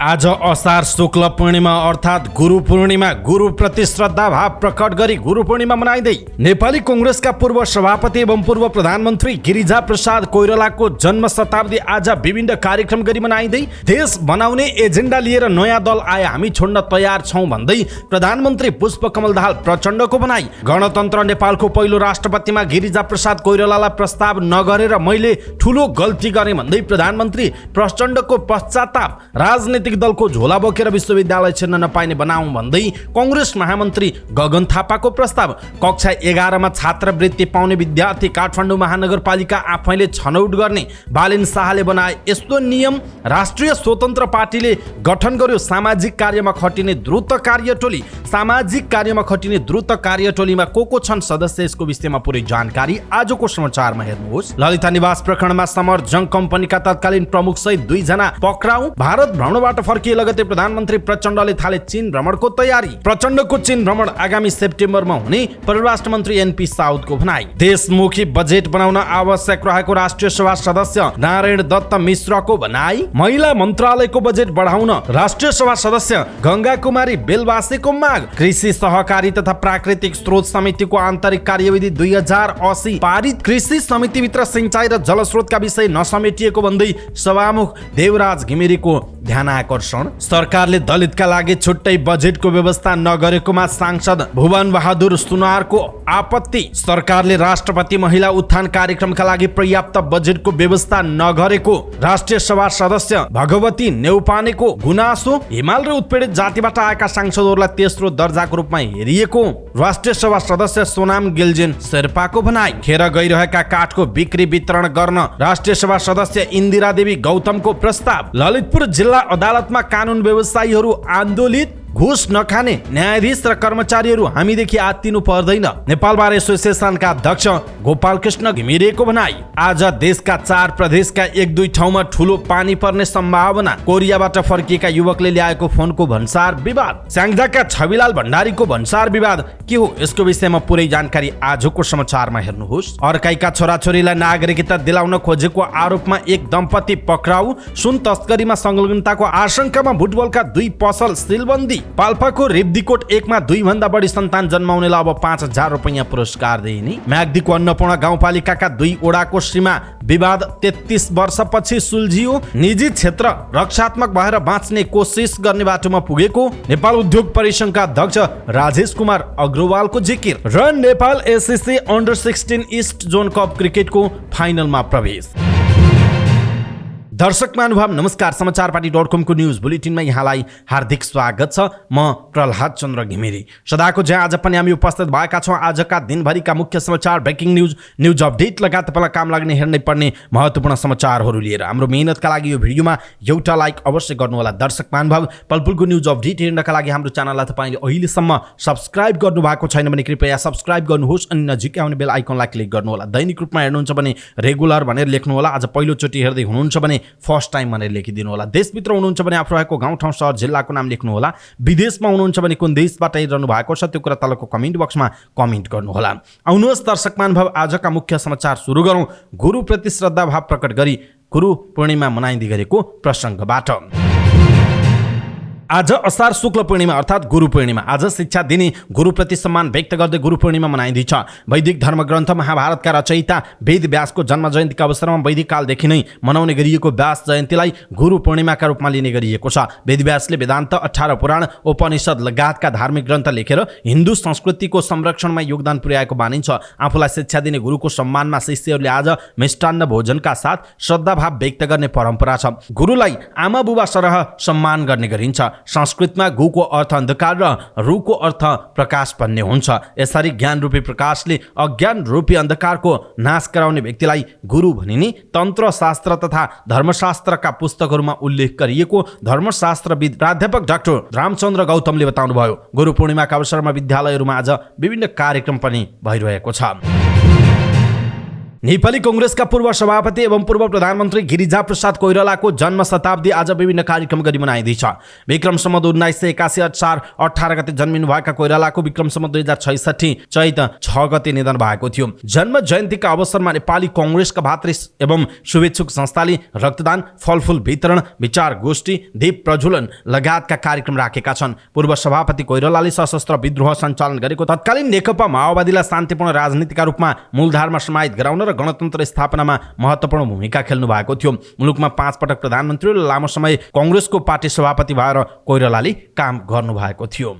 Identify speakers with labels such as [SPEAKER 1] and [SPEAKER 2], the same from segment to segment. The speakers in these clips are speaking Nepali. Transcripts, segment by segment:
[SPEAKER 1] आज असार शुक्ल पूर्णिमा अर्थात् गुरु पूर्णिमा, गुरुप्रति श्रद्धा भाव प्रकट गरी गुरु पूर्णिमा मनाइँदै नेपाली कांग्रेसका पूर्व सभापति एवं पूर्व प्रधानमन्त्री गिरिजा प्रसाद कोइरालाको जन्म शताब्दी आज विभिन्न कार्यक्रम गरी मनाइँदै देश बनाउने एजेन्डा लिएर नयाँ दल आए हामी छोड्न तयार छौं भन्दै प्रधानमन्त्री पुष्पकमल दाहाल प्रचण्डको भनाई। गणतन्त्र नेपालको पहिलो राष्ट्रपतिमा गिरिजा प्रसाद कोइरालालाई प्रस्ताव नगरेर मैले ठूलो गल्ती गरेँ भन्दै प्रधानमन्त्री प्रचण्डको पश्चाताप, राजनीतिक दलको झोला बोकेर विश्वविद्यालय छिर्न नपाइने बनाऊं भन्दै कांग्रेस महामन्त्री गगन थापाको प्रस्ताव। कक्षा 11 मा छात्रवृत्ति पाउने विद्यार्थी काठमाडौँ महानगरपालिका आफैले छनौट गर्ने बालिन शाहले बनाए यस्तो नियम। राष्ट्रिय स्वतन्त्र पार्टीले गठन गर्यो सामाजिक कार्यमा खटिने द्रुत कार्यटोली। सामाजिक कार्यमा खटिने द्रुत कार्यटोलीमा को छन् सदस्य, यसको विषयमा पुरै जानकारी आजको समाचारमा हेर्नुहोस्। ललिता निवास प्रकरणमा समर जङ कम्पनीका तत्कालीन प्रमुख सहित 2 जना पक्राउ। भारत भ्रमणबाट फर्किए लगतै प्रधानमन्त्री प्रचण्डले थाले चीन भ्रमणको तयारी। प्रचण्डको चीन भ्रमण आगामी सेप्टेम्बरमा हुने परराष्ट्र मन्त्री एनपी साउदको भनाई। देशमुखी बजेट बनाउन आवश्यक रहेको राष्ट्रिय सभा सदस्य नारायण दत्त मिश्रको भनाई। महिला मन्त्रालयको बजेट बढाउन राष्ट्रिय सभा सदस्य गंगा कुमारी बेलवासीको माग। कृषि सहकारी तथा प्राकृतिक स्रोत समितिको आन्तरिक कार्यविधि 2080 पारित। कृषि समितिभित्र सिंचाई र जलस्रोतका विषय नसमेटिएको भन्दै सभामुख देवराज घिमिरेको ध्यान आकर्षण। सरकारले दलितका लागि छुट्टै बजेटको व्यवस्था नगरेकोमा सांसद भुवन बहादुर सुनारको आपत्ति। सरकारले राष्ट्रपति महिला उत्थान कार्यक्रमका लागि पर्याप्त बजेटको व्यवस्था नगरेको राष्ट्रिय सभा सदस्य भगवती नेउपानेको गुनासो। हिमाल र उत्पीडित जातिबाट आएका सांसदहरूलाई तेस्रो दर्जाको रूपमा हेरिएको राष्ट्रिय सभा सदस्य सोनाम गेल्जेन शेर्पाको भनाई। खेर गइरहेका काठको बिक्री वितरण गर्न राष्ट्रिय सभा सदस्य इन्दिरा देवी गौतमको प्रस्ताव। ललितपुर जिल्ला अदालतमा कानुन व्यवसायीहरू आन्दोलित। घुस नखाने न्यायाधीश र कर्मचारीहरू हामीदेखि आत्तिनु पर्दैन। नेपाल बार एसोसिएसनका अध्यक्ष गोपाल कृष्ण घिमिरेको भनाई। आज देशका 4 प्रदेशका 1-2 ठाउँमा ठूलो पानी पर्ने सम्भावना। कोरियाबाट फर्किएका युवकले ल्याएको फोनको भन्सार विवाद। स्याङ्जाका छविलाल भण्डारीको भन्सार विवाद के हो, यसको विषयमा पुरै जानकारी आजको समाचारमा हेर्नुहोस्। अर्काइका छोराछोरीलाई नागरिकता दिलाउन खोजेको आरोपमा एक दम्पति पक्राउ। सुन तस्करीमा संलग्नताको आशंकामा भुटबलका 2 पसल सिलबन्दी। पाल्पाको रिब्दीकोट 1 मा 2 भन्दा बढी सन्तान जन्माउनेलाई अब 5000 रुपैयाँ पुरस्कार दिइने। म्याग्दीको अन्नपूर्ण गाउँपालिकाका 2 वडाको सीमा विवाद 33 वर्षपछि सुल्झियो। निजी क्षेत्र रक्षात्मक भएर बाँच्ने कोसिस गर्ने बाटोमा पुगेको नेपाल उद्योग परिसंघका अध्यक्ष राजेश कुमार अग्रवालको जिकिर। र Nepal SCC under 16 east zone cup क्रिकेटको फाइनलमा प्रवेश। दर्शक महानुभाव नमस्कार, समाचारपाटी.com को न्यूज बुलेटिनमा यहाँलाई हार्दिक स्वागत छ। म प्रहलाद चन्द्र घिमिरे सदाको जहाँ आज पनि हामी उपस्थित भएका छौँ आजका दिनभरिका मुख्य समाचार, ब्रेकिङ न्यूज अपडेट लगायत तपाईँलाई काम लाग्ने हेर्नै पर्ने महत्त्वपूर्ण समाचारहरू लिएर। हाम्रो मेहनतका लागि यो भिडियोमा एउटा लाइक अवश्य गर्नुहोला। दर्शक महानुभाव, पलपुलको न्यूज अपडेट हेर्नका लागि हाम्रो च्यानललाई तपाईँले अहिलेसम्म सब्स्क्राइब गर्नु भएको छैन भने कृपया सब्स्क्राइब गर्नुहोस् अनि नजिकै आउने बेल आइकनलाई क्लिक गर्नुहोला। दैनिक रूपमा हेर्नुहुन्छ भने रेगुलर भनेर लेख्नुहोला। आज पहिलोचोटि हेर्दै हुनुहुन्छ भने फर्स्ट टाइम भनेर लेखिदिनु होला। देशभित्र हुनुहुन्छ भने आफू रहेको गाउँ ठाउँ सहर जिल्लाको नाम लेख्नु होला। विदेशमा हुनुहुन्छ भने कुन देशबाट हेरिरहनु भएको छ त्यो कुरा तलको कमेन्ट बक्समा कमेन्ट गर्नुहोला। आउनुहोस् दर्शक महानुभाव, आजका मुख्य समाचार सुरु गरौँ। गुरुप्रति श्रद्धा भाव प्रकट गरी गुरु पूर्णिमा मनाइँदै गरेको प्रसङ्गबाट। आज असार शुक्ल पूर्णिमा अर्थात् गुरु पूर्णिमा। आज शिक्षा दिने, गुरुप्रति सम्मान व्यक्त गर्दै गुरु पूर्णिमा मनाइँदैछ। वैदिक धर्मग्रन्थ महाभारतका रचयिता वेद व्यासको जन्म जयन्तीका अवसरमा वैदिक कालदेखि नै मनाउने गरिएको व्यास जयन्तीलाई गुरु पूर्णिमाका रूपमा लिने गरिएको छ। वेद व्यासले वेदान्त, 18 पुराण, उपनिषद लगायतका धार्मिक ग्रन्थ लेखेर हिन्दू संस्कृतिको संरक्षणमा योगदान पुर्याएको मानिन्छ। आफूलाई शिक्षा दिने गुरुको सम्मानमा शिष्यहरूले आज मिष्टान्न भोजनका साथ श्रद्धाभाव व्यक्त गर्ने परम्परा छ। गुरुलाई आमा बुबा सरह सम्मान गर्ने गरिन्छ। संस्कृतमा गुको अर्थ अन्धकार र रुको अर्थ प्रकाश भन्ने हुन्छ। यसरी ज्ञान रूपी प्रकाशले अज्ञान रूपी अन्धकारको नाश गराउने व्यक्तिलाई गुरु भनिने तन्त्र शास्त्र तथा धर्मशास्त्रका पुस्तकहरूमा उल्लेख गरिएको धर्मशास्त्रविद प्राध्यापक डाक्टर रामचन्द्र गौतमले बताउनुभयो। गुरु पूर्णिमाका अवसरमा विद्यालयहरूमा आज विभिन्न कार्यक्रम पनि भइरहेको छ। नेपाली कांग्रेसका पूर्व सभापति एवं पूर्व प्रधानमन्त्री गिरिजा प्रसाद कोइरालाको जन्म शताब्दी आज विभिन्न कार्यक्रम गरी मनाइँदैछ। विक्रम सम्वत 1981 असार 18 गते जन्मिनुभएका कोइरालाको विक्रम सम्वत 2066 चैत 6 गते निधन भएको थियो। जन्म जयन्तीका अवसरमा नेपाली कांग्रेसका भातृ एवं शुभेच्छुक संस्थाले रक्तदान, फलफूल वितरण, विचार गोष्ठी, दीप प्रज्वलन लगायतका कार्यक्रम राखेका छन्। पूर्व सभापति कोइरालाले सशस्त्र विद्रोह सञ्चालन गरेको तत्कालीन नेकपा माओवादीलाई शान्तिपूर्ण राजनीतिका रूपमा मूलधारमा समाहित गराउन र गणतन्त्र स्थापनामा महत्त्वपूर्ण भूमिका खेल्नु भएको थियो। मुलुकमा 5 पटक प्रधानमन्त्री र लामो समय कांग्रेसको पार्टी सभापति भएर कोइरालाले काम गर्नु भएको थियो।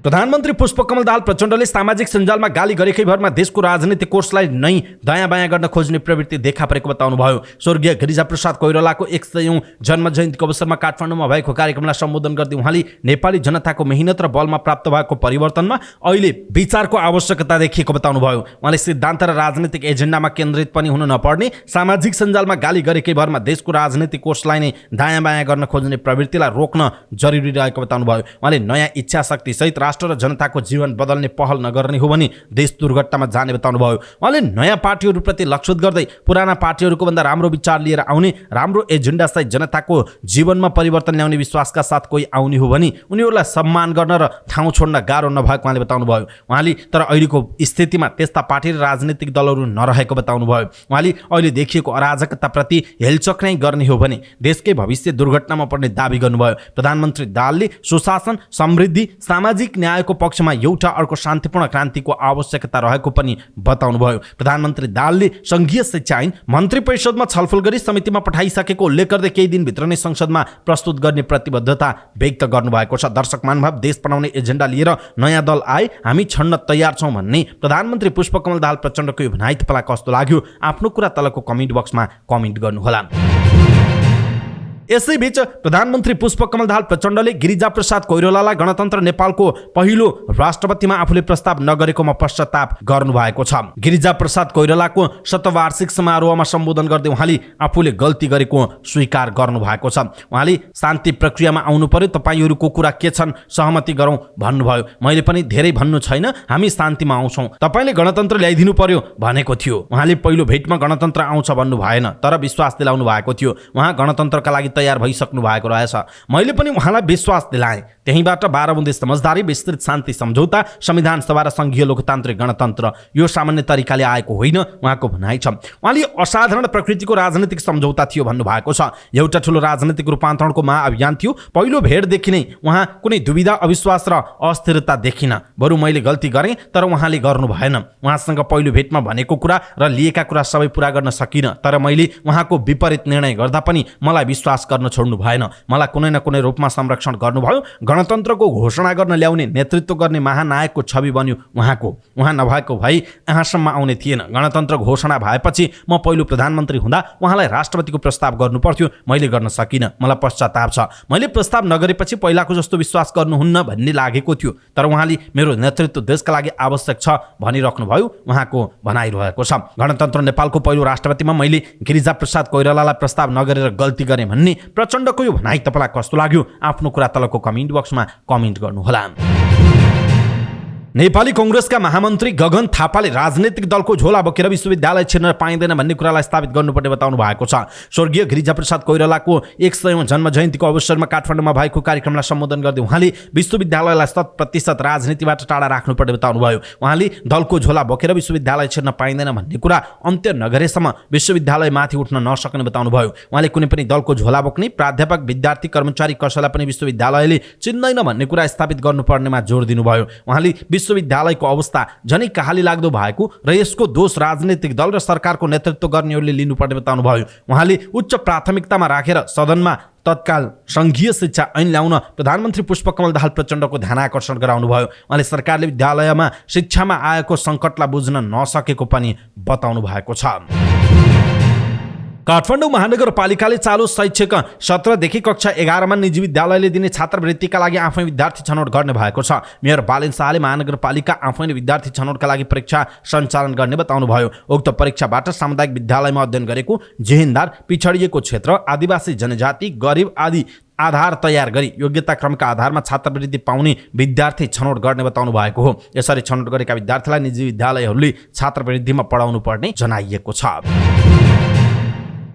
[SPEAKER 1] प्रधानमन्त्री पुष्पकमल दाहाल प्रचण्डले सामाजिक सञ्जालमा गाली गरेकै भरमा देशको राजनीतिक कोर्सलाई नै दायाँ बायाँ गर्न खोज्ने प्रवृत्ति देखा परेको बताउनुभयो। स्वर्गीय गिरिजा प्रसाद कोइरालाको 100औं जन्म जयन्तीको अवसरमा काठमाडौँमा भएको कार्यक्रमलाई सम्बोधन गर्दै उहाँले नेपाली जनताको मेहनत र बलमा प्राप्त भएको परिवर्तनमा अहिले विचारको आवश्यकता देखिएको बताउनुभयो। उहाँले सिद्धान्त र राजनीतिक एजेन्डामा केन्द्रित पनि हुन नपर्ने, सामाजिक सञ्जालमा गाली गरेकै भरमा देशको राजनीतिक कोर्सलाई नै दायाँ बायाँ गर्न खोज्ने प्रवृत्तिलाई रोक्न जरुरी रहेको बताउनुभयो। उहाँले नयाँ इच्छा शक्ति सहित राष्ट्र र जनताको जीवन बदल्ने पहल नगर्ने हो भने देश दुर्घटनामा जाने बताउनुभयो। उहाँले नयाँ पार्टीहरूप्रति लक्षित गर्दै पुराना पार्टीहरूको भन्दा राम्रो विचार लिएर आउने, राम्रो एजेन्डा सहित जनताको जीवनमा परिवर्तन ल्याउने विश्वासका साथ कोही आउने हो भने उनीहरूलाई सम्मान गर्न र ठाउँ छोड्न गाह्रो नभएको उहाँले बताउनुभयो। उहाँले तर अहिलेको स्थितिमा त्यस्ता पार्टी र राजनीतिक दलहरू नरहेको बताउनुभयो। उहाँले अहिले देखिएको अराजकताप्रति हेलचक्राइ गर्ने हो भने देशकै भविष्य दुर्घटनामा पर्ने दावी गर्नुभयो। प्रधानमन्त्री दाहालले सुशासन, समृद्धि, सामाजिक न्यायको पक्षमा एउटा अर्को शान्तिपूर्ण क्रान्तिको आवश्यकता रहेको पनि बताउनुभयो। प्रधानमन्त्री दाहालले संघीय शिक्षा ऐन मन्त्री परिषदमा छलफल गरी समितिमा पठाइसकेको उल्लेख गर्दै केही दिनभित्र नै संसदमा प्रस्तुत गर्ने प्रतिबद्धता व्यक्त गर्नुभएको छ। दर्शक महानुभाव, देश बनाउने एजेन्डा लिएर नयाँ दल आए हामी छड्न तयार छौँ भन्ने प्रधानमन्त्री पुष्पकमल दाहाल प्रचण्डको यो भनाइ तपाईँलाई कस्तो लाग्यो? आफ्नो कुरा तलको कमेन्ट बक्समा कमेन्ट गर्नुहोला। यसैबीच प्रधानमन्त्री पुष्पकमल दाहाल प्रचण्डले गिरिजा प्रसाद कोइरालालाई गणतन्त्र नेपालको पहिलो राष्ट्रपतिमा आफूले प्रस्ताव नगरेकोमा पश्चाताप गर्नुभएको छ। गिरिजा प्रसाद कोइरालाको शतवार्षिक समारोहमा सम्बोधन गर्दै उहाँले आफूले गल्ती गरेको स्वीकार गर्नुभएको छ। उहाँले शान्ति प्रक्रियामा आउनु पर्यो, तपाईहरूको कुरा के छन् सहमति गरौँ भन्नुभयो। मैले पनि धेरै भन्नु छैन, हामी शान्तिमा आउँछौँ, तपाईँले गणतन्त्र ल्याइदिनु पर्यो भनेको थियो। उहाँले पहिलो भेटमा गणतन्त्र आउँछ भन्नु भएन, तर विश्वास दिलाउनु भएको थियो। उहाँ गणतन्त्रका लागि तयार भइसक्नु भएको रहेछ। मैले पनि उहाँलाई विश्वास दिलाएँ। त्यहीँबाट 12 बुँदे समझदारी, विस्तृत शान्ति सम्झौता, संविधान सभा र संघीय लोकतान्त्रिक गणतन्त्र यो सामान्य तरिकाले आएको होइन उहाँको भनाइ छ। उहाँले असाधारण प्रकृतिको राजनीतिक सम्झौता थियो भन्नुभएको छ। एउटा ठुलो राजनीतिक रूपान्तरणको महाअभियान थियो। पहिलो भेटदेखि नै उहाँ कुनै दुविधा, अविश्वास र अस्थिरता देखिन। बरु मैले गल्ती गरेँ तर उहाँले गर्नु भएन। उहाँसँग पहिलो भेटमा भनेको कुरा र लिएका कुरा सबै पुरा गर्न सकिनँ, तर मैले उहाँको विपरीत निर्णय गर्दा पनि मलाई विश्वास गर्न छोड्नु भएन। मलाई कुनै न कुनै रूपमा संरक्षण गर्नुभयो। गणतन्त्रको घोषणा गर्न ल्याउने, नेतृत्व गर्ने महानायकको छवि बन्यो उहाँको। उहाँ नभएको भए यहाँसम्म आउने थिएन। गणतन्त्र घोषणा भएपछि म पहिलो प्रधानमन्त्री हुँदा उहाँलाई राष्ट्रपतिको प्रस्ताव गर्नु पर्थ्यो, मैले गर्न सकिनँ। मलाई पश्चाताप छ। मैले प्रस्ताव नगरेपछि पहिलाको जस्तो विश्वास गर्नुहुन्न भन्ने लागेको थियो, तर उहाँले मेरो नेतृत्व देशका लागि आवश्यक छ भनिराख्नुभयो उहाँको भनाइरहेको छ। गणतन्त्र नेपालको पहिलो राष्ट्रपतिमा मैले गिरिजा प्रसाद कोइरालालाई प्रस्ताव नगरेर गल्ती गरेँ भन्ने प्रचण्डको यो भनाइ तपाईँलाई कस्तो लाग्यो? आफ्नो कुरा तलको कमेन्ट बक्समा कमेन्ट गर्नुहोला। नेपाली कांग्रेसका महामन्त्री गगन थापाले राजनीतिक दलको झोला बोकेर विश्वविद्यालय छिर्न पाइँदैन भन्ने कुरालाई स्थापित गर्नुपर्ने बताउनु भएको छ। स्वर्गीय गिरिजा प्रसाद कोइरालाको 100औं जन्म जयन्तीको अवसरमा काठमाडौँमा भएको कार्यक्रमलाई सम्बोधन गर्दै उहाँले विश्वविद्यालयलाई 100% राजनीतिबाट टाढा राख्नुपर्ने बताउनुभयो। उहाँले दलको झोला बोकेर विश्वविद्यालय छिर्न पाइँदैन भन्ने कुरा अन्त्य नगरेसम्म विश्वविद्यालयमाथि उठ्न नसक्ने बताउनुभयो। उहाँले कुनै पनि दलको झोला बोक्ने प्राध्यापक, विद्यार्थी, कर्मचारी कसैलाई पनि विश्वविद्यालयले चिन्दैन भन्ने कुरा स्थापित गर्नुपर्नेमा जोड दिनुभयो। उहाँले विश्वविद्यालयको अवस्था झनै कहाली लाग्दो भएको र यसको दोष राजनीतिक दल र सरकारको नेतृत्व गर्नेहरूले लिनुपर्ने बताउनुभयो। उहाँले उच्च प्राथमिकतामा राखेर सदनमा तत्काल संघीय शिक्षा ऐन ल्याउन प्रधानमन्त्री पुष्पकमल दाहाल प्रचण्डको ध्यान आकर्षण गराउनुभयो। उहाँले सरकारले विद्यालयमा शिक्षामा आएको सङ्कटलाई बुझ्न नसकेको पनि बताउनु भएको छ। काठमाडौँ महानगरपालिकाले चालू शैक्षिक सत्रदेखि कक्षा 11मा निजी विद्यालयले दिने छात्रवृत्तिका लागि आफै विद्यार्थी छनौट गर्ने भएको छ। मेयर बालेन शाहले महानगरपालिका आफैले विद्यार्थी छनौटका लागि परीक्षा सञ्चालन गर्ने बताउनुभयो। उक्त परीक्षाबाट सामुदायिक विद्यालयमा अध्ययन गरेको जेहेन्दार, पिछडिएको क्षेत्र, आदिवासी जनजाति, गरिब आदि आधार तयार गरी योग्यता क्रमका आधारमा छात्रवृत्ति पाउने विद्यार्थी छनौट गर्ने बताउनु भएको हो। यसरी छनौट गरेका विद्यार्थीलाई निजी विद्यालयहरूले छात्रवृत्तिमा पढाउनु पर्ने जनाइएको छ।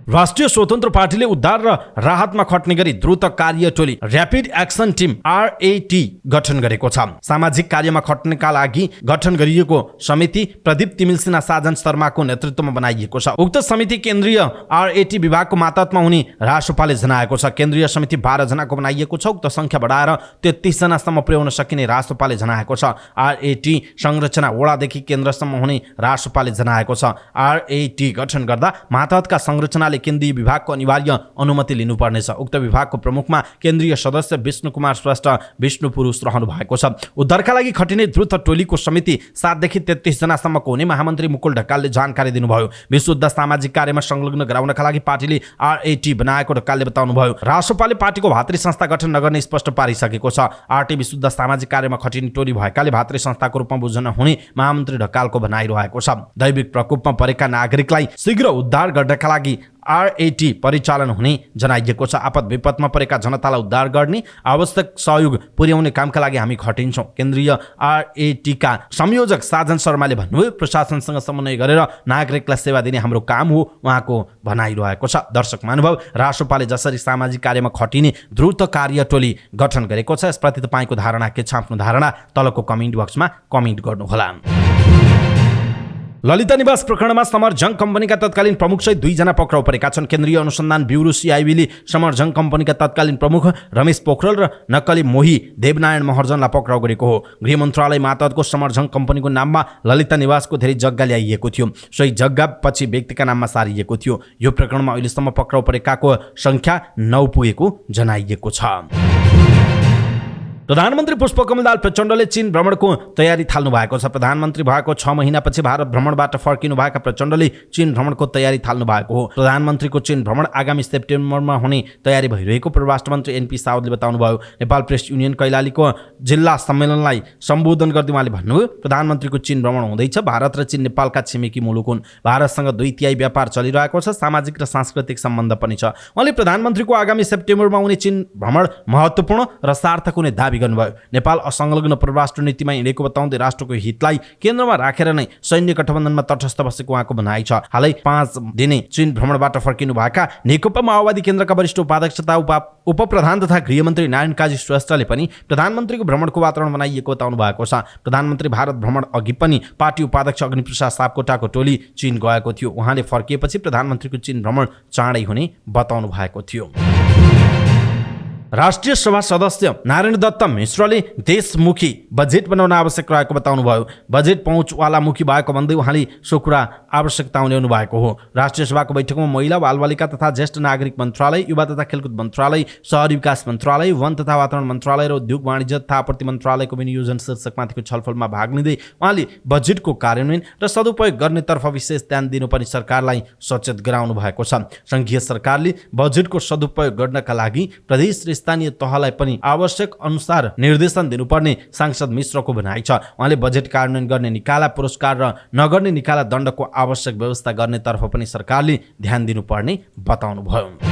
[SPEAKER 1] राष्ट्रिय स्वतन्त्र पार्टीले उद्धार र राहतमा खट्ने गरी द्रुत कार्य टोली र्यापिड एक्सन टिम RAT गठन गरेको छ। सामाजिक कार्यमा खट्नका लागि गठन गरिएको समिति प्रदीप तिमिल सिन्हा साजन शर्माको नेतृत्वमा बनाइएको छ। उक्त समिति केन्द्रीय RAT विभागको मातहतमा हुने राष्ट्रपाले जनाएको छ। केन्द्रीय समिति 12 जनाको बनाइएको छ। उक्त संख्या बढाएर 33 जनासम्म पुर्याउन सकिने राष्ट्रपाले जनाएको छ। RAT संरचना वडादेखि केन्द्रसम्म हुने राष्ट्रपाले जनाएको छ। RAT गठन गर्दा मातहतका संरचनाले केन्द्रीय विभागको अनिवार्य अनुमति लिनुपर्नेछ। उक्त विभागको प्रमुखमा केन्द्रीय सदस्य विष्णु कुमार श्रेष्ठ विष्णु पुरुष रहनु भएको छ। उद्धारका लागि खटिने द्रुत टोलीको समिति 7 देखि 33 जनासम्मको हुने महामन्त्री मुकुल ढकालले जानकारी दिनुभयो। विशुद्ध सामाजिक कार्यमा संलग्न गराउनका लागि पार्टीले RAT बनाएको ढकालले बताउनुभयो। राष्ट्रपाले पार्टीको भातृ संस्था गठन नगर्ने स्पष्ट पारिसकेको छ। RAT विशुद्ध सामाजिक कार्यमा खटिने टोली भएकाले भातृ संस्थाको रूपमा बुझ्न हुने महामन्त्री ढकालको भनाइरहेको छ। दैविक प्रकोपमा परेका नागरिकलाई शीघ्र उद्धार गर्नका लागि RAT परिचालन हुने जनाइएको छ। आपद विपदमा परेका जनतालाई उद्धार गर्ने आवश्यक सहयोग पुर्याउने कामका लागि हामी खटिन्छौँ। केन्द्रीय RAT का संयोजक साजन शर्माले भन्नुभयो, प्रशासनसँग समन्वय गरेर नागरिकलाई सेवा दिने हाम्रो काम हो उहाँको भनाइरहेको छ। दर्शक महानुभाव, राष्ट्रपाले जसरी सामाजिक कार्यमा खटिने द्रुत कार्य टोली गठन गरेको छ, यसप्रति तपाईँको धारणा के छ? आफ्नो धारणा तलको कमेन्ट बक्समा कमेन्ट गर्नुहोला। ललिता निवास प्रकरणमा समरजङ कम्पनीका तत्कालीन प्रमुख सहित 2 जना पक्राउ परेका छन्। केन्द्रीय अनुसन्धान ब्युरो CIB समरजङ कम्पनीका तत्कालीन प्रमुख रमेश पोखरेल र नक्कली मोही देवनारायण महर्जनलाई पक्राउ गरेको हो। गृह मन्त्रालय मातहतको समरजङ कम्पनीको नाममा ललिता निवासको धेरै जग्गा ल्याइएको थियो। सोही जग्गा पछि व्यक्तिका नाममा सारिएको थियो। यो प्रकरणमा अहिलेसम्म पक्राउ परेकाको संख्या 9 पुगेको जनाइएको छ। प्रधानमन्त्री पुष्पकमल दाहाल प्रचण्डले चीन भ्रमणको तयारी थाल्नु भएको छ। प्रधानमन्त्री भएको 6 महिनापछि भारत भ्रमणबाट फर्किनु भएका प्रचण्डले चीन भ्रमणको तयारी थाल्नु भएको हो। प्रधानमन्त्रीको चीन भ्रमण आगामी सेप्टेम्बरमा हुने तयारी भइरहेको परराष्ट्र मन्त्री NP साउदले बताउनुभयो। नेपाल प्रेस युनियन कैलालीको जिल्ला सम्मेलनलाई सम्बोधन गर्दै उहाँले भन्नुभयो, प्रधानमन्त्रीको चीन भ्रमण हुँदैछ। भारत र चीन नेपालका छिमेकी मुलुक हुन्। भारतसँग 2/3 व्यापार चलिरहेको छ। सामाजिक र सांस्कृतिक सम्बन्ध पनि छ। उहाँले प्रधानमन्त्रीको आगामी सेप्टेम्बरमा हुने चीन भ्रमण महत्त्वपूर्ण र सार्थक हुने दाबी गर्नुभयो। नेपाल असंलग्न परराष्ट्र नीतिमा हिँडेको बताउँदै राष्ट्रको हितलाई केन्द्रमा राखेर नै सैन्य गठबन्धनमा तटस्थ बसेको उहाँको भनाइ छ। हालै 5 दिने चीन भ्रमणबाट फर्किनु भएका नेकपा माओवादी केन्द्रका वरिष्ठ उपाध्यक्ष तथा उपप्रधान तथा गृहमन्त्री नारायण काजी श्रेष्ठले पनि प्रधानमन्त्रीको भ्रमणको वातावरण बनाइएको बताउनु भएको छ। प्रधानमन्त्री भारत भ्रमण अघि पनि पार्टी उपाध्यक्ष अग्निप्रसाद सापकोटाको टोली चीन गएको थियो। उहाँले फर्किएपछि प्रधानमन्त्रीको चीन भ्रमण चाँडै हुने बताउनु भएको थियो। राष्ट्रिय सभा सदस्य नारायण दत्त मिश्रले देशमुखी बजेट बनाउन आवश्यक रहेको बताउनुभयो। बजेट पहुँचवाला मुखी भएको भन्दै उहाँले सो कुरा आवश्यकता ल्याउनु भएको हो। राष्ट्रिय सभाको बैठकमा महिला बालबालिका तथा ज्येष्ठ नागरिक मन्त्रालय, युवा तथा खेलकुद मन्त्रालय, शहरी विकास मन्त्रालय, वन तथा वातावरण मन्त्रालय र उद्योग वाणिज्य तथा आपूर्ति मन्त्रालयको विनियोजन शीर्षकमाथिको छलफलमा भाग लिँदै उहाँले बजेटको कार्यान्वयन र सदुपयोग गर्नेतर्फ विशेष ध्यान दिनुपर्ने सरकारलाई सचेत गराउनु भएको छ। सङ्घीय सरकारले बजेटको सदुपयोग गर्नका लागि प्रदेश र स्थानीय तहलाई पनि आवश्यक अनुसार निर्देशन दिनुपर्ने सांसद मिश्रको भनाइ छ। उहाँले बजेट कार्यान्वयन गर्ने निकाला पुरस्कार र नगर्ने निकाला दण्डको आवश्यक व्यवस्था गर्नेतर्फ पनि सरकारले ध्यान दिनुपर्ने बताउनुभयो।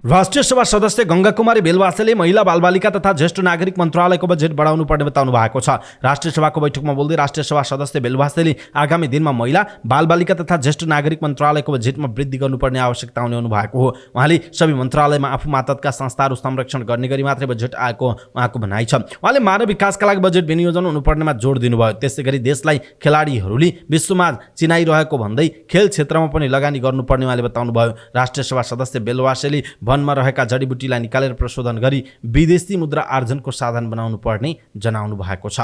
[SPEAKER 1] राष्ट्रिय सभा सदस्य गंगा कुमारी बेलवासेले महिला बालबालिका तथा ज्येष्ठ नागरिक मन्त्रालयको बजेट बढाउनु पर्ने बताउनु भएको छ। राष्ट्रिय सभाको बैठकमा बोल्दै राष्ट्रिय सभा सदस्य बेलवासेले आगामी दिनमा महिला बालबालिका तथा ज्येष्ठ नागरिक मन्त्रालयको बजेटमा वृद्धि गर्नुपर्ने आवश्यकता ल्याउनु भएको हो। उहाँले सबै मन्त्रालयमा आफू मातहतका संस्थाहरू संरक्षण गर्ने गरी मात्रै बजेट आएको उहाँको भनाइ छ। उहाँले मानव विकासका लागि बजेट विनियोजन हुनुपर्नेमा जोड दिनुभयो। त्यसैगरी देशलाई खेलाडीहरूले विश्वमा चिनाइरहेको भन्दै खेल क्षेत्रमा पनि लगानी गर्नुपर्ने उहाँले बताउनुभयो। राष्ट्रिय सभा सदस्य बेलवासेले वनमा रहेका जडीबुटीलाई निकालेर प्रशोधन गरी विदेशी मुद्रा आर्जनको साधन बनाउनु पर्ने जनाउनु भएको छ।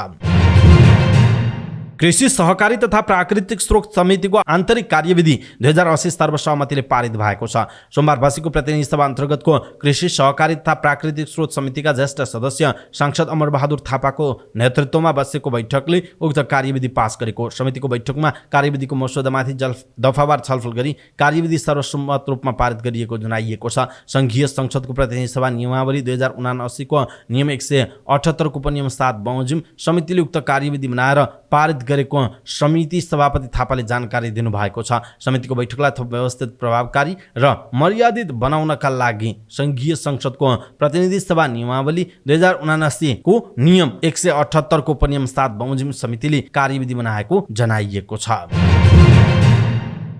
[SPEAKER 1] कृषि सहकारी तथा प्राकृतिक स्रोत समितिको आन्तरिक कार्यविधि 2080 सर्वसहमतिले पारित भएको छ। सोमबार बसेको प्रतिनिधि सभा अन्तर्गतको कृषि सहकारी तथा प्राकृतिक स्रोत समितिका ज्येष्ठ सदस्य सांसद अमरबहादुर थापाको नेतृत्वमा बसेको बैठकले उक्त कार्यविधि पास गरेको। समितिको बैठकमा कार्यविधिको मस्यौदामाथि दफावार छलफल गरी कार्यविधि सर्वसम्मत रूपमा पारित गरिएको जनाइएको छ। संघीय संसदको प्रतिनिधि सभा नियमावली 2079 को नियम 178 को उपनियम 7 बमोजिम समितिले उक्त कार्यविधि बनाएर पारित गरेको समिति सभापति थापाले जानकारी दिनुभएको छ। समितिको बैठकलाई थप व्यवस्थित, प्रभावकारी र मर्यादित बनाउनका लागि संघीय संसदको प्रतिनिधि सभा नियमावली 2079 को नियम 178 को उपनियम 7 बमोजिम समितिले कार्यविधि बनाएको जनाइएको छ।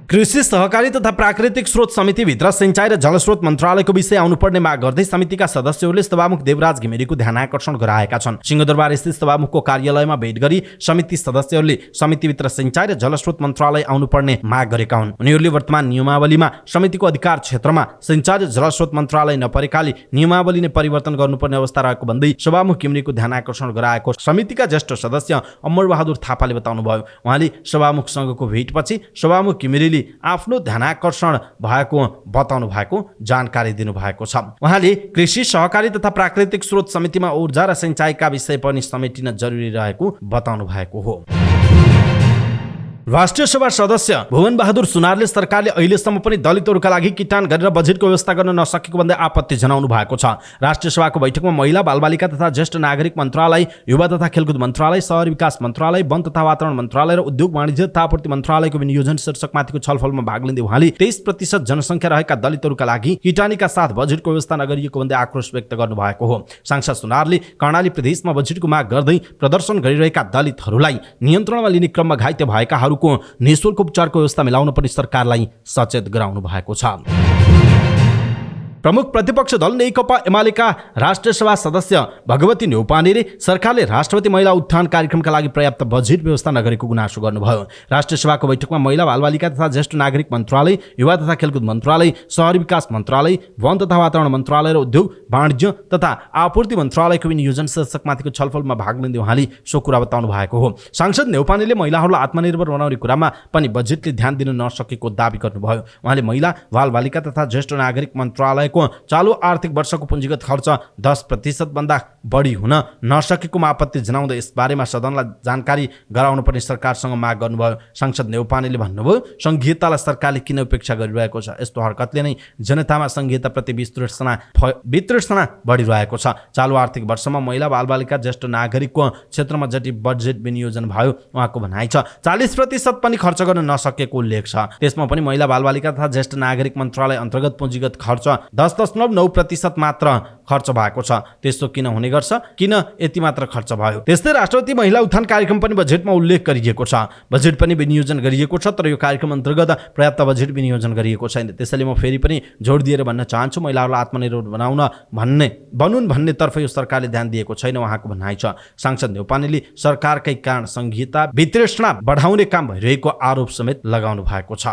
[SPEAKER 1] कृषि सहकारी तथा प्राकृतिक स्रोत समितिभित्र सिंचाई र जलस्रोत मन्त्रालयको विषय आउनुपर्ने माग गर्दै समितिका सदस्यहरूले सभामुख देवराज घिमिरेको ध्यान आकर्षण गराएका छन्। सिंहदरबार स्थित सभामुखको कार्यालयमा भेट गरी समिति सदस्यहरूले समितिभित्र सिंचाई र जलस्रोत मन्त्रालय आउनुपर्ने माग गरेका हुन्। उनीहरूले वर्तमान नियमावलीमा समितिको अधिकार क्षेत्रमा सिंचाई र जलस्रोत मन्त्रालय नपरेकाले नियमावली नै परिवर्तन गर्नुपर्ने अवस्था रहेको भन्दै सभामुख घिमिरेको ध्यान आकर्षण गराएको समितिका ज्येष्ठ सदस्य अमरबहादुर थापाले बताउनुभयो। उहाँले सभामुखसँगको भेटपछि सभामुख घिमिरेले आफ्नो ध्यानाकर्षण भएको बताउनु भएको जानकारी दिनुभएको छ। उहाँले कृषि सहकारी तथा प्राकृतिक स्रोत समितिमा ऊर्जा र सिंचाईका विषय पनि समेटिन जरुरी रहेको बताउनु भएको हो। राष्ट्रिय सभा सदस्य भुवन बहादुर सुनारले सरकारले अहिलेसम्म पनि दलितहरूका लागि किटान गरेर बजेटको व्यवस्था गर्न नसकेको भन्दै आपत्ति जनाउनु भएको छ। राष्ट्रिय सभाको बैठकमा महिला बालबालिका तथा ज्येष्ठ नागरिक मन्त्रालय, युवा तथा खेलकुद मन्त्रालय, शहरी विकास मन्त्रालय, वन तथा वातावरण मन्त्रालय र उद्योग वाणिज्य तथा आपूर्ति मन्त्रालयको विनियोजन शीर्षकमाथिको छलफलमा भाग लिँदै उहाँले 23% जनसङ्ख्या रहेका दलितहरूका लागि किटानीका साथ बजेटको व्यवस्था नगरिएको भन्दै आक्रोश व्यक्त गर्नुभएको हो। सांसद सुनारले कर्णाली प्रदेशमा बजेटको माग गर्दै प्रदर्शन गरिरहेका दलितहरूलाई नियन्त्रणमा लिने क्रममा घाइते भएकाहरू निःशुल्क उपचारको व्यवस्था मिलाउन पनि सरकारलाई सचेत गराउनु भएको छ। प्रमुख प्रतिपक्ष दल नेकपा एमालेका राष्ट्रिय सभा सदस्य भगवती न्यौपानेले सरकारले राष्ट्रपति महिला उत्थान कार्यक्रमका लागि पर्याप्त बजेट व्यवस्था नगरेको गुनासो गर्नुभयो। राष्ट्रिय सभाको बैठकमा महिला बालबालिका तथा ज्येष्ठ नागरिक मन्त्रालय, युवा तथा खेलकुद मन्त्रालय, शहरी विकास मन्त्रालय, वन तथा वातावरण मन्त्रालय र उद्योग वाणिज्य तथा आपूर्ति मन्त्रालयको विनियोजन शीर्षकमाथिको छलफलमा भाग लिँदै उहाँले सो कुरा बताउनु भएको हो। सांसद न्यौपानेले महिलाहरूलाई आत्मनिर्भर बनाउने कुरामा पनि बजेटले ध्यान दिन नसकेको दावी गर्नुभयो। उहाँले महिला बालबालिका तथा ज्येष्ठ नागरिक मन्त्रालय चालू आर्थिक वर्षको पुँजीगत खर्च 10% भन्दा बढी हुन नसकेकोमा आपत्ति जनाउँदै यस बारेमा सदनलाई जानकारी गराउन पनि सरकारसँग माग गर्नुभयो। सांसद न्यौपानेले भन्नुभयो, संघीयतालाई सरकारले किन उपेक्षा गरिरहेको छ? यस्तो हरकतले नै जनतामा संघीयताप्रति वितृष्णा बढिरहेको छ। चालू आर्थिक वर्षमा महिला बालबालिका ज्येष्ठ नागरिकको क्षेत्रमा जति बजेट विनियोजन भयो उहाँको भनाइ छ 40% पनि खर्च गर्न नसकेको उल्लेख छ। त्यसमा पनि महिला बालबालिका तथा ज्येष्ठ नागरिक मन्त्रालय अन्तर्गत पुँजीगत खर्च 10.9% मात्र खर्च भएको छ। त्यस्तो किन हुने गर्छ? किन यति मात्र खर्च भयो? त्यस्तै राष्ट्रपति महिला उत्थान कार्यक्रम पनि बजेटमा उल्लेख गरिएको छ। बजेट पनि विनियोजन गरिएको छ, तर यो कार्यक्रम अन्तर्गत पर्याप्त बजेट विनियोजन गरिएको छैन। त्यसैले म फेरि पनि जोड दिएर भन्न चाहन्छु, महिलाहरूलाई आत्मनिर्भर बनुन् भन्नेतर्फ यो सरकारले ध्यान दिएको छैन उहाँको भनाइ छ। सांसद न्यौपानेले सरकारकै कारण संघीयता वितृष्णा बढाउने काम भइरहेको आरोप समेत लगाउनु भएको छ।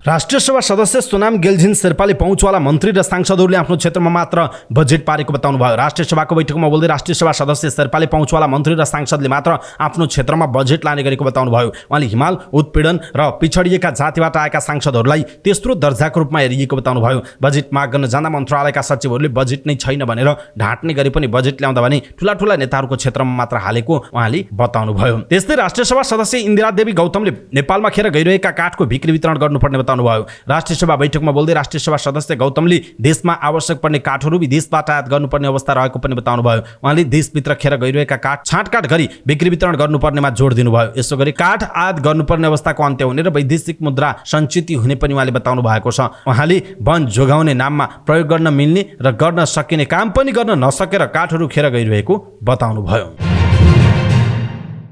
[SPEAKER 1] राष्ट्रिय सभा सदस्य सोनाम गेल्झिन शेर्पाले पहुँचवाला मन्त्री र सांसदहरूले आफ्नो क्षेत्रमा मात्र बजेट पारेको बताउनु भयो। राष्ट्रिय सभाको बैठकमा बोल्दै राष्ट्रिय सभा सदस्य शेर्पाले पहुँचवाला मन्त्री र सांसदले मात्र आफ्नो क्षेत्रमा बजेट लाने गरेको बताउनु भयो। उहाँले हिमाल, उत्पीडन र पिछडिएका जातिबाट आएका सांसदहरूलाई तेस्रो दर्जाको रूपमा हेरिएको बताउनु भयो। बजेट माग गर्न जाँदा मन्त्रालयका सचिवहरूले बजेट नै छैन भनेर ढाँट्ने गरे पनि बजेट ल्याउँदा भने ठुला नेताहरूको क्षेत्रमा मात्र हालेको उहाँले बताउनु भयो। त्यस्तै राष्ट्रिय सभा सदस्य इन्दिरा देवी गौतमले नेपालमा खेर गइरहेका काठको बिक्री वितरण गर्नुपर्ने भयो। राष्ट्रिय सभा बैठकमा बोल्दै राष्ट्रिय सभा सदस्य गौतमले देशमा आवश्यक पर्ने काठहरू विदेशबाट आयात गर्नुपर्ने अवस्था रहेको पनि बताउनु भयो। उहाँले देशभित्र खेर गइरहेका काठ छाँटकाट गरी बिक्री वितरण गर्नुपर्नेमा जोड दिनुभयो। यसो गरी काठ आयात गर्नुपर्ने अवस्थाको अन्त्य हुने र वैदेशिक मुद्रा सञ्चित हुने पनि उहाँले बताउनु भएको छ। उहाँले वन जोगाउने नाममा प्रयोग गर्न मिल्ने र गर्न सकिने काम पनि गर्न नसकेर काठहरू खेर गइरहेको बताउनु भयो।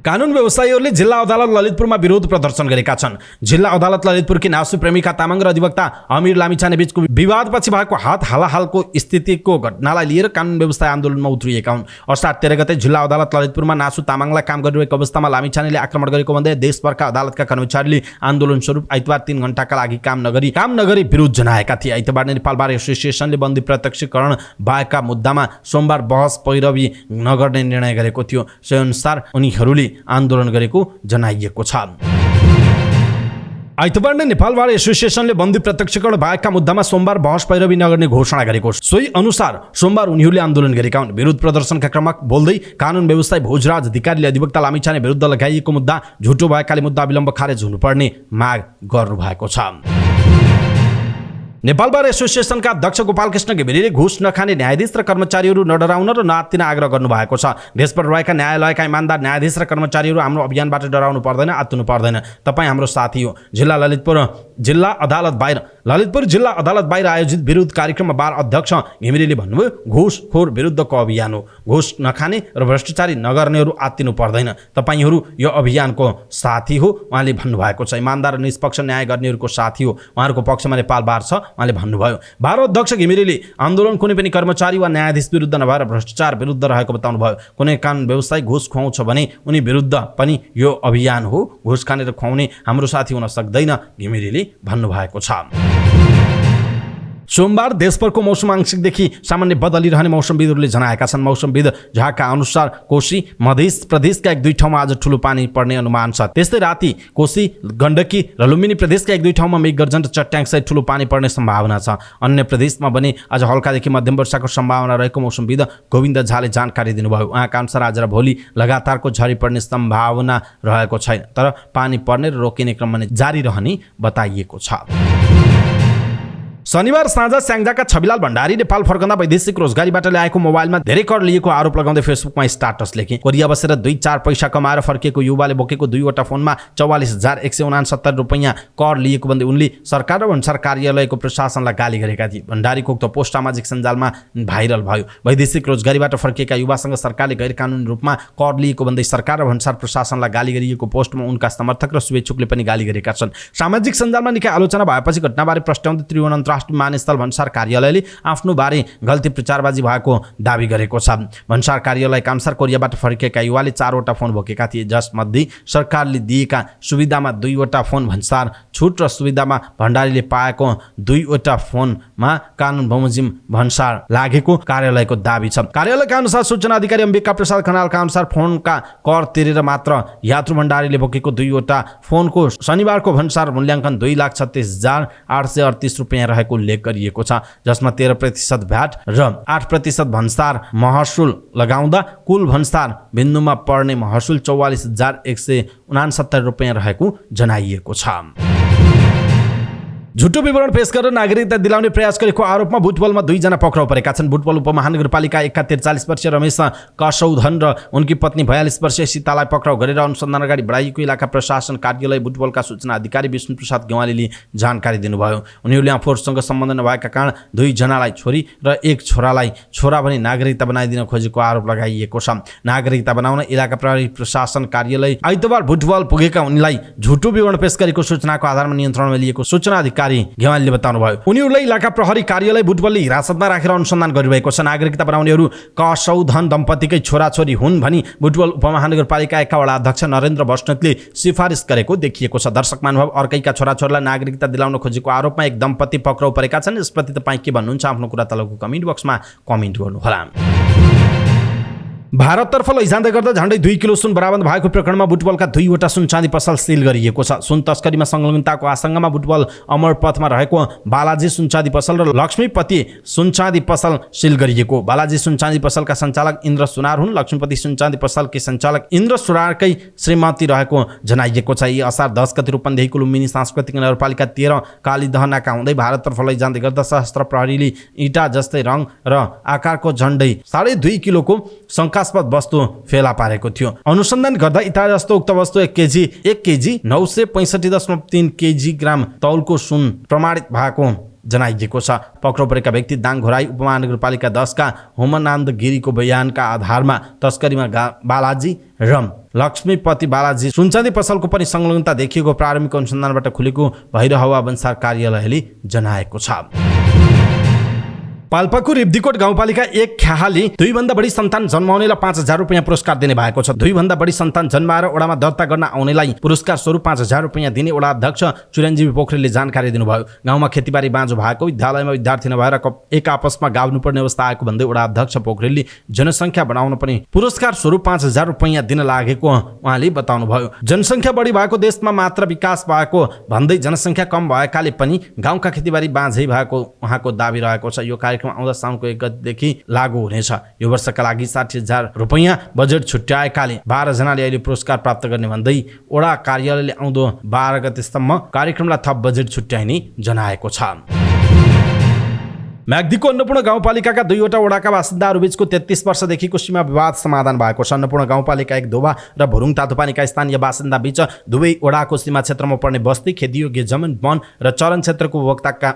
[SPEAKER 1] कानुन व्यवसायीहरूले जिल्ला अदालत ललितपुरमा विरोध प्रदर्शन गरेका छन्। जिल्ला अदालत ललितपुरकी नासु प्रेमिका तामाङ र अधिवक्ता अमीर लामिछाने बीचको विवादपछि भएको हालको स्थितिको घटनालाई लिएर कानुन व्यवसाय आन्दोलनमा उत्रिएका हुन्। असार 13 गते जिल्ला अदालत ललितपुरमा नासु तामाङलाई काम गरिरहेको अवस्थामा लामिछानेले आक्रमण गरेको भन्दै देशभरका अदालतका कर्मचारीले आन्दोलन स्वरूप आइतबार 3 घण्टाका लागि काम नगरी विरोध जनाएका थिए। आइतबार नेपाल बार एसोसिएसनले बन्दी प्रत्यक्षीकरण बाहेकका मुद्दामा सोमबार बहस पैरवी नगर्ने निर्णय गरेको थियो। त्यसै अनुसार उनीहरूले आन्दोलन गरेको जनाइएको छ। आइतबार नै नेपाल बार एसोसिएसनले बन्दी प्रत्यक्षकरण बाहेकका मुद्दामा सोमबार बहस पैरवी नगर्ने घोषणा गरेको। सोही अनुसार सोमबार उनीहरूले आन्दोलन गरेका हुन्। विरोध प्रदर्शनका क्रममा बोल्दै कानुन व्यवस्था भोजराज अधिकारीले अधिवक्ता लामिछाने विरुद्ध लगाइएको मुद्दा झुटो भएकाले मुद्दा विलम्ब खारेज हुनुपर्ने माग गर्नुभएको छ। नेपाल बार एसोसिएसनका अध्यक्ष गोपालकृष्ण घिमिरेले घुस नखाने न्यायाधीश र कर्मचारीहरू नडराउन र नआत्तिन आग्रह गर्नुभएको छ। देशभर रहेका न्यायालयका इमानदार न्यायाधीश र कर्मचारीहरू हाम्रो अभियानबाट डराउनु पर्दैन, आत्तिनु पर्दैन। तपाईँ हाम्रो साथी हो। ललितपुर जिल्ला अदालत बाहिर आयोजित विरोध कार्यक्रममा बार अध्यक्ष घिमिरेले भन्नुभयो, घुसखोर विरुद्धको अभियान हो। घुस नखाने र भ्रष्टाचारी नगर्नेहरू आत्तिनु पर्दैन। तपाईँहरू यो अभियानको साथी हो उहाँले भन्नुभएको छ। इमानदार र निष्पक्ष न्याय गर्नेहरूको साथी हो। उहाँहरूको पक्षमा नेपाल बार छ उहाँले भन्नुभयो। बार अध्यक्ष घिमिरेले आन्दोलन कुनै पनि कर्मचारी वा न्यायाधीश विरुद्ध नभएर भ्रष्टाचार विरुद्ध रहेको बताउनुभयो। कुनै कानुन व्यवस्था घुस खुवाउँछ भने उनी विरुद्ध पनि यो अभियान हो। घुस खाने र खुवाउने हाम्रो साथी हुन सक्दैन घिमिरेले भन्नुभएको छ। सोमबार देशभरको मौसम आंशिकदेखि सामान्य बदलिरहने मौसमविदहरूले जनाएका छन्। मौसमविद झाका अनुसार कोशी मध्य प्रदेशका 1-2 ठाउँमा आज ठूलो पानी पर्ने अनुमान छ। त्यस्तै राति कोशी गण्डकी र लुम्बिनी प्रदेशका 1-2 ठाउँमा मेघगर्जन र चट्याङसहित ठूलो पानी पर्ने सम्भावना छ। अन्य प्रदेशमा भने आज हल्कादेखि मध्यम वर्षाको सम्भावना रहेको मौसमविद गोविन्द झाले जानकारी दिनुभयो। उहाँका अनुसार आज र भोलि लगातारको झरी पर्ने सम्भावना रहेको छैन, तर पानी पर्ने र रोकिने क्रम भने जारी रहने बताइएको छ। शनिबार साँझ स्याङ्जाका छविलाल भण्डारी नेपाल फर्कँदा वैदेशिक रोजगारीबाट ल्याएको मोबाइलमा धेरै कर लिएको आरोप लगाउँदै फेसबुकमा स्टाटस लेखे। कोरिया बसेर 2-4 पैसा कमाएर फर्किएको युवाले बोकेको 2वटा फोनमा 44,169 रुपैयाँ कर लिएको भन्दै उनले सरकार र भन्सार कार्यालयको प्रशासनलाई गाली गरेका थिए। भण्डारीको उक्त पोस्ट सामाजिक सञ्जालमा भाइरल भयो। वैदेशिक रोजगारीबाट फर्किएका युवासँग सरकारले गैर कानुनी रूपमा कर लिएको भन्दै सरकार र भन्सार प्रशासनलाई गाली गरिएको पोस्टमा उनका समर्थक र शुभेच्छुकले पनि गाली गरेका छन्। सामाजिक सञ्जालमा निकै आलोचना भएपछि घटनाबारे प्रश्नाउँदै त्रिभुवन राष्ट्रिय विमानस्थल भन्सार कार्यालयले आफ्नो बारे गल्ती प्रचारबाजी भएको दावी गरेको छ। भन्सार कार्यालयका अनुसार कोरियाबाट फर्किएका युवाले 4वटा फोन बोकेका थिए, जसमध्ये सरकारले दिएका सुविधामा 2वटा फोन भन्सार छुट र सुविधामा भण्डारीले पाएको 2वटा फोनमा कानुन बमोजिम भन्सार लागेको कार्यालयको दावी छ। कार्यालयका अनुसार सूचना अधिकारी अम्बिका प्रसाद खनालका अनुसार फोनका कर तिरेर मात्र यात्रु भण्डारीले बोकेको 2वटा फोनको शनिबारको भन्सार मूल्याङ्कन 2,36,838 रुपैयाँ रहेको उल्लेख गरिएको छ, जसमा 13% भ्याट र 8% भन्सार महसुल लगाउँदा कुल भन्सार बिन्दुमा पर्ने महसुल 44,169 रुपैयाँ रहेको जनाइएको छ। झुटो विवरण पेश गरेर नागरिकता दिलाउने प्रयास गरेको आरोपमा बुटवलमा 2 जना पक्राउ परेका छन्। बुटवल उपमहानगरपालिका 1 का 43 वर्षीय रमेश कसौधन र उनकी पत्नी 42 वर्षीय सीतालाई पक्राउ गरेर अनुसन्धान अगाडि बढाइएको इलाका प्रशासन कार्यालय बुटवलका सूचना अधिकारी विष्णु प्रसाद गेवालीले जानकारी दिनुभयो। उनीहरूले आफूहरूसँग सम्बन्ध नभएका कारण 2 जनालाई छोरी र 1 छोरालाई छोरा भनी नागरिकता बनाइदिन खोजेको आरोप लगाइएको छ। नागरिकता बनाउन इलाका प्रहरी प्रशासन कार्यालय आइतबार बुटवल पुगेका उनीलाई झुटो विवरण पेश गरेको सूचनाको आधारमा नियन्त्रणमा लिएको सूचना अधिकारी गेवालीले बताउनुभयो। उनीहरूलाई इलाका प्रहरी कार्यालय बुटवलले हिरासतमा राखेर अनुसन्धान गरिरहेको छ। नागरिकता बनाउनेहरू कसौधन दम्पतिकै छोराछोरी हुन् भनी बुटवल उपमहानगरपालिका 1 का वडा अध्यक्ष नरेन्द्र बस्नेतले सिफारिस गरेको देखिएको छ। दर्शक महानुभाव, अर्कैका छोराछोरीलाई नागरिकता दिलाउन खोजेको आरोपमा 1 दम्पति पक्राउ परेका छन्। यसप्रति तपाईँ के भन्नुहुन्छ? आफ्नो कुरा तलको कमेन्ट बक्समा कमेन्ट गर्नुहोला। भारततर्फ लैजाँदै गर्दा झन्डै 2 किलो सुन बरामद भएको प्रकरणमा बुटवलका 2वटा सुन चाँदी पसल सिल गरिएको छ। सुन तस्करीमा संलग्नताको आशंकामा बुटवल अमरपथमा रहेको बालाजी सुनचाँदी पसल र लक्ष्मीपति सुनचाँदी पसल सिल गरिएको। बालाजी सुनचाँदी पसलका सञ्चालक इन्द्र सुनार हुन्। लक्ष्मीपति सुनचाँदी पसलकी सञ्चालक इन्द्र सुनारकै श्रीमती रहेको जनाइएको छ। यी असार 10 गते रूपन्देहीको लुम्बिनी सांस्कृतिक नगरपालिका 13 कालीदहनाका हुँदै भारततर्फ लैजाँदै गर्दा सशस्त्र प्रहरीले इँटा जस्तै रङ र आकारको झन्डै 2.5 किलोको शङ्कास्पद वस्तु फेला पारेको थियो। अनुसन्धान गर्दा इँटा जस्तो उक्त वस्तु 1 केजी 965.3 किलोग्राम तौलको सुन प्रमाणित भएको जनाइएको छ। पक्राउ परेका व्यक्ति दाङ घोराई उपमहानगरपालिका 10 का होमनन्द गिरीको बयानका आधारमा तस्करीमा बालाजी र लक्ष्मीपति बालाजी सुनचाँदी पसलको पनि संलग्नता देखिएको प्रारम्भिक अनुसन्धानबाट खुलेको भैरहवा भन्सार कार्यालयले जनाएको छ। पाल्पाको रिब्दीकोट गाउँपालिका 1 ख्याहाली 2 भन्दा बढी सन्तान जन्माउनेलाई 5,000 रुपैयाँ पुरस्कार दिने भएको छ। 2 भन्दा बढी सन्तान जन्माएर वडामा दर्ता गर्न आउनेलाई पुरस्कार स्वरूप 5,000 रुपैयाँ दिने वडा अध्यक्ष चिरञ्जीवी पोखरेलले जानकारी दिनुभयो। गाउँमा खेतीबारी बाँझो भएको, विद्यालयमा विद्यार्थी नभएर एक आपसमा गाउनुपर्ने अवस्था आएको भन्दै वडा अध्यक्ष पोखरेलले जनसङ्ख्या बढाउन पनि पुरस्कार स्वरूप 5,000 रुपैयाँ दिन लागेको उहाँले बताउनुभयो। जनसङ्ख्या बढी भएको देशमा मात्र विकास भएको भन्दै जनसङ्ख्या कम भएकाले पनि गाउँका खेतीबारी बाँझै भएको उहाँको दाबी रहेको छ। यो कार्यक्रम आउँदा साउनको 1 गतेदेखि लागू हुनेछ। यो वर्षका लागि 60,000 रुपैयाँ बजेट छुट्याएकाले 12 जनाले अहिले पुरस्कार प्राप्त गर्ने भन्दै वडा कार्यालयले आउँदो 12 गतेसम्म कार्यक्रमलाई थप बजेट छुट्याइने जनाएको छ। म्याग्दीको अन्नपूर्ण गाउँपालिकाका 2वटा वडाका बासिन्दाहरू बीचको 33 वर्षदेखिको सीमा विवाद समाधान भएको छ। अन्नपूर्ण गाउँपालिका 1 दोबा र भुरुङ तातोपानीका स्थानीय बासिन्दा बीच दुवै वडाको सीमा क्षेत्रमा पर्ने बस्ती, खेतीयोग्य जमिन, वन र चरण क्षेत्रको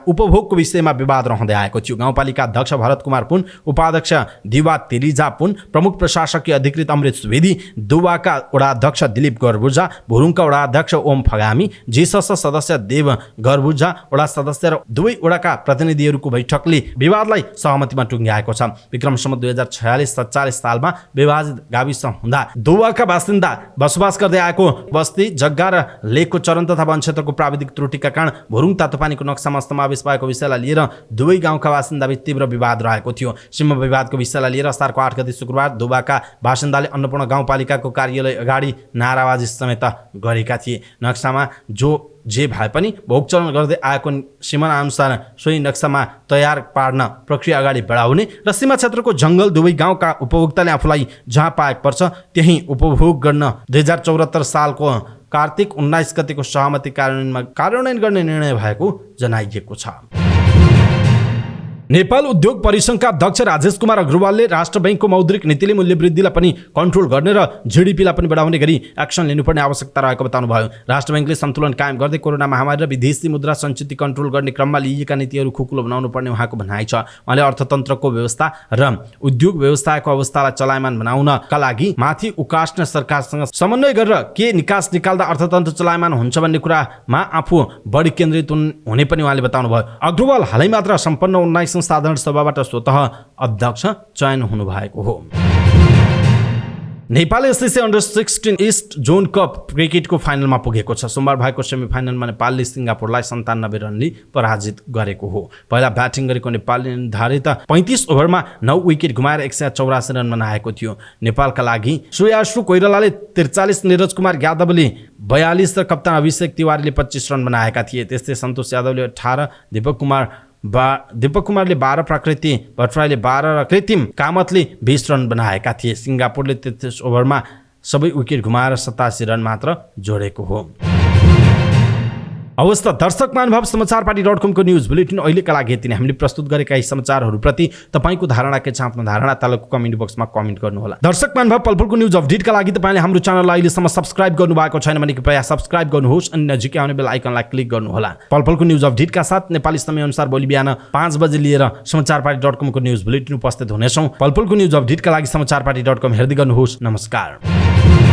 [SPEAKER 1] उपभोगको विषयमा विवाद रहँदै आएको थियो। गाउँपालिका अध्यक्ष भरत कुमार पुन, उपाध्यक्ष दिवा तिरिजा पुन, प्रमुख प्रशासकीय अधिकृत अमृत सुवेदी, दोबाका वडा अध्यक्ष दिलीप गर्बुजा, भुरुङका वडा अध्यक्ष ओम फगामी, जीसस सदस्य देव गर्बुजा, वडा सदस्य र दुवै वडाका प्रतिनिधिहरूको बैठकले विवादलाई सहमतिमा टुङ्ग्याएको छ। विक्रम सम्वत 2046-47 सालमा विभाजित गाविस हुँदा दोबाका बासिन्दा बसोबास गर्दै आएको बस्ती, जग्गा र लेकको चरण तथा वन क्षेत्रको प्राविधिक त्रुटिका कारण भुरुङ तातोपानीको नक्सामा समावेश भएको विषयलाई लिएर दुवै गाउँका बासिन्दाबीच तीव्र विवाद रहेको थियो। सीमा विवादको विषयलाई लिएर असारको 8 गते शुक्रबार दोबाका बासिन्दाले अन्नपूर्ण गाउँपालिकाको कार्यालय अगाडि नाराबाजी समेत गरेका थिए। नक्सामा जे भए पनि भोगचलन गर्दै आएको सीमा अनुसार सोही नक्सामा तयार पार्न प्रक्रिया अगाडि बढाउने र सीमा क्षेत्रको जङ्गल दुवै गाउँका उपभोक्ताले आफूलाई जहाँ पाएको पर्छ त्यही उपभोग गर्न 2074 सालको कार्तिक 19 गतेको सहमति कार्यान्वयन गर्ने निर्णय भएको जनाइएको छ। नेपाल उद्योग परिसङ्घका अध्यक्ष राजेश कुमार अग्रवालले राष्ट्र बैंकको मौद्रिक नीतिले मूल्य वृद्धिलाई पनि कन्ट्रोल गर्ने र जीडीपीलाई पनि बढाउने गरी एक्सन लिनुपर्ने आवश्यकता रहेको बताउनुभयो। राष्ट्र बैंकले सन्तुलन कायम गर्दै कोरोना महामारी र विदेशी मुद्रा सञ्चित कन्ट्रोल गर्ने क्रममा लिएका नीतिहरू खुकुलो बनाउनु पर्ने उहाँको भनाइ छ। उहाँले अर्थतन्त्रको व्यवस्था र उद्योग व्यवस्थाको अवस्थालाई चलायमान बनाउनका लागि माथि उकास्न सरकारसँग समन्वय गरेर के निकास निकाल्दा अर्थतन्त्र चलायमान हुन्छ भन्ने कुरामा आफू बढी केन्द्रित हुने पनि उहाँले बताउनुभयो। अग्रवाल हालै मात्र सम्पन्न 19 साधारण सभाबाट स्वतः अध्यक्ष चयन हुनुभएको हो। नेपाल एसएससी अन्डर-16 इस्ट जोन कप क्रिकेटको फाइनलमा पुगेको छ। सोमबार भएको सेमिफाइनलमा नेपालले सिङ्गापुरलाई 97 रनले पराजित गरेको हो। पहिला ब्याटिङ गरेको नेपालले निर्धारित 35 ओभरमा 9 विकेट गुमाएर 184 रन बनाएको थियो। नेपालका लागि श्रेयस कोइरालाले 43, नीरज कुमार यादवले 42 र कप्तान अभिषेक तिवारीले 25 रन बनाएका थिए। त्यस्तै सन्तोष यादवले 18, दीपक कुमारले 12, प्रकृति भट्टराईले 12 र कृत्रिम कामतले 20 रन बनाएका थिए। सिङ्गापुरले 33 ओभरमा सबै विकेट गुमाएर 87 रन मात्र जोडेको हो। अवस्था दर्शक महानुभाव समाचारपाटी.com को न्यूज बुलेटिन अहिलेका लागि यति नै। हामीले प्रस्तुत गरेका यी समाचारहरूप्रति तपाईँको धारणा के छ, आफ्नो धारणा तलको कमेन्ट बक्समा कमेन्ट गर्नुहोला। दर्शक महानुभाव, पलपलको न्यूज अपडेटका लागि तपाईँले हाम्रो च्यानललाई अहिलेसम्म सब्स्क्राइब गर्नुभएको छैन भने कृपया सब्स्क्राइब गर्नुहोस् अनि नजिकै आउने बेल आइकनलाई क्लिक गर्नुहोला। पलपलको न्यूज अपडेटका साथ नेपाली समयअनुसार भोलि बिहान 5 बजे लिएर समाचारपाटी.com को न्यूज बुलेटिन उपस्थित हुनेछौँ। पलपलको न्यूज अपडेटका लागि समाचारपाटी.com हेर्दै गर्नुहोस्। नमस्कार।